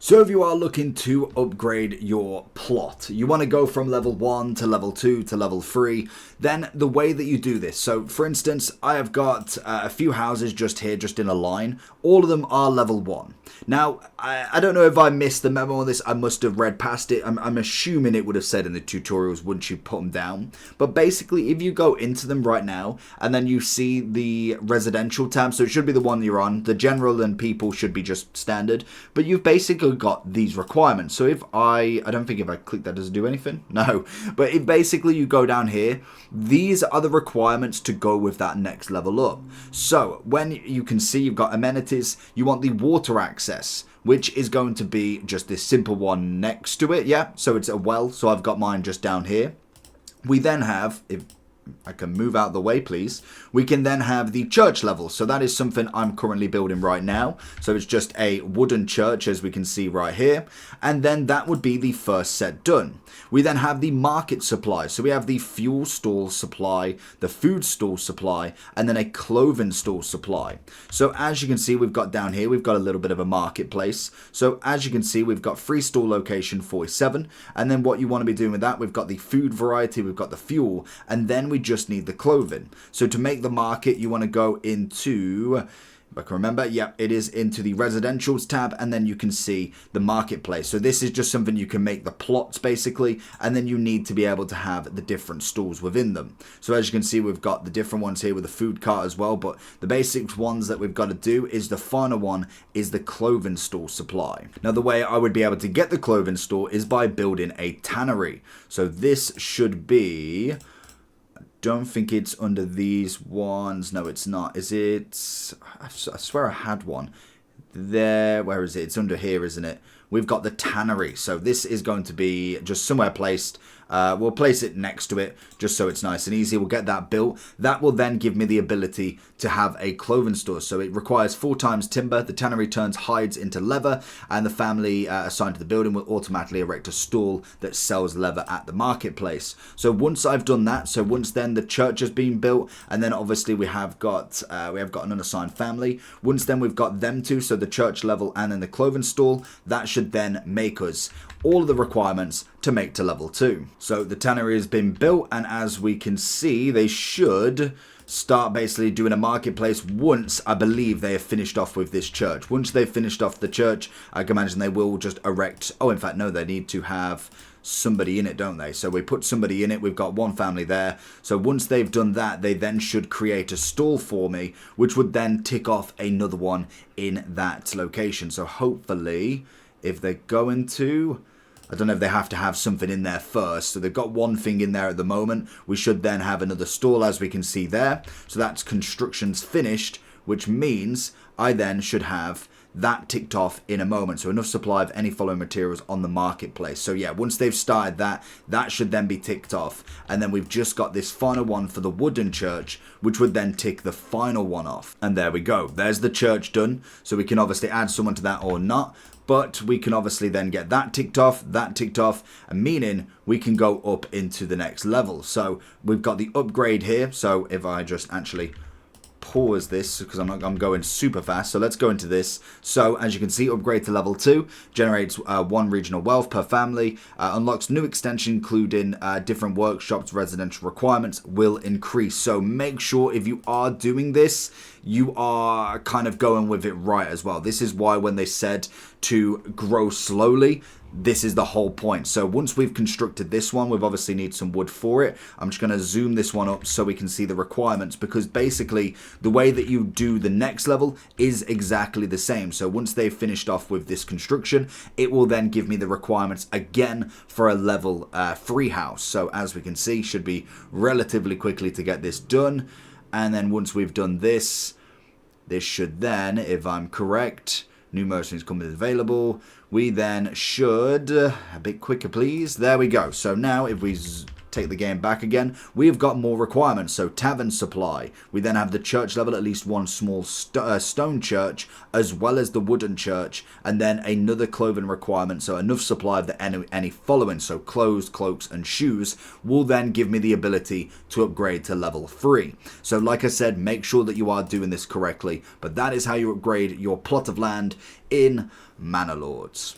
So if you are looking to upgrade your plot, you want to go from level 1 to level 2 to level 3, then the way that you do this, so for instance, I have got a few houses just here, just in a line. All of them are level 1. Now, I don't know if I missed the memo on this, I must have read past it. I'm assuming it would have said in the tutorials once you put them down. But basically, if you go into them right now, and then you see the residential tab, so it should be the one you're on, the general and people should be just standard, but you've basically got these requirements. So if I don't think if I click that, does it do anything? No. But if basically you go down here, these are the requirements to go with that next level up. So when you can see you've got amenities, you want the water access, which is going to be just this simple one next to it. Yeah, so it's a well. So I've got mine just down here. We then have, if I can move out the way, please. We can then have the church level. So that is something I'm currently building right now. So it's just a wooden church, as we can see right here. And then that would be the first set done. We then have the market supply. So we have the fuel stall supply, the food stall supply, and then a clothing stall supply. So as you can see, we've got down here, we've got a little bit of a marketplace. So as you can see, we've got free stall location 47. And then what you want to be doing with that, we've got the food variety, we've got the fuel, and then we just need the clothing. So to make the market, you want to go into, if I can remember, yeah, it is into the residentials tab, and then you can see the marketplace. So this is just something you can make the plots basically, and then you need to be able to have the different stalls within them. So as you can see, we've got the different ones here with the food cart as well, but the basic ones that we've got to do is the final one is the clothing stall supply. Now the way I would be able to get the clothing stall is by building a tannery. So this should be, don't think it's under these ones. No, it's not. Is it? I swear I had one. There, where is it? It's under here, isn't it? We've got the tannery. So this is going to be just somewhere placed. We'll place it next to it just so it's nice and easy. We'll get that built. That will then give me the ability to have a clothing store. So it requires 4 times timber. The tannery turns hides into leather, and the family assigned to the building will automatically erect a stall that sells leather at the marketplace. So once I've done that, so once then the church has been built, and then obviously we have got an unassigned family. Once then we've got them two, so the church level and then the clothing stall, that should then make us all of the requirements to make to level 2. So the tannery has been built, and as we can see, they should start basically doing a marketplace once I believe they have finished off with this church. Once they've finished off the church, I can imagine they will just erect, oh in fact no, they need to have somebody in it, don't they? So we put somebody in it, we've got one family there. So once they've done that, they then should create a stall for me, which would then tick off another one in that location. So hopefully, if they're going to, I don't know if they have to have something in there first. So they've got one thing in there at the moment. We should then have another stall, as we can see there. So that's construction's finished, which means I then should have that ticked off in a moment. So enough supply of any following materials on the marketplace. So yeah, once they've started that, that should then be ticked off. And then we've just got this final one for the wooden church, which would then tick the final one off. And there we go. There's the church done. So we can obviously add someone to that or not. But we can obviously then get that ticked off, and meaning we can go up into the next level. So we've got the upgrade here. So if I just actually pause this, because I'm going super fast, so let's go into this. So as you can see, upgrade to level 2 generates 1 regional wealth per family, unlocks new extension including different workshops. Residential requirements will increase. So make sure if you are doing this, you are kind of going with it right as well. This is why when they said to grow slowly, this is the whole point. So once we've constructed this one, we've obviously need some wood for it. I'm just going to zoom this one up so we can see the requirements, because basically the way that you do the next level is exactly the same. So once they've finished off with this construction, it will then give me the requirements again for a level 3 house. So as we can see, should be relatively quickly to get this done. And then once we've done this, this should then, if I'm correct, new mercenaries coming available. We then should, a bit quicker please, there we go. So now if we take the game back again, we've got more requirements. So tavern supply, we then have the church level, at least one small stone church, as well as the wooden church, and then another clothing requirement. So enough supply of the any following, so clothes, cloaks and shoes, will then give me the ability to upgrade to level 3. So like I said, make sure that you are doing this correctly, but that is how you upgrade your plot of land in Manor Lords.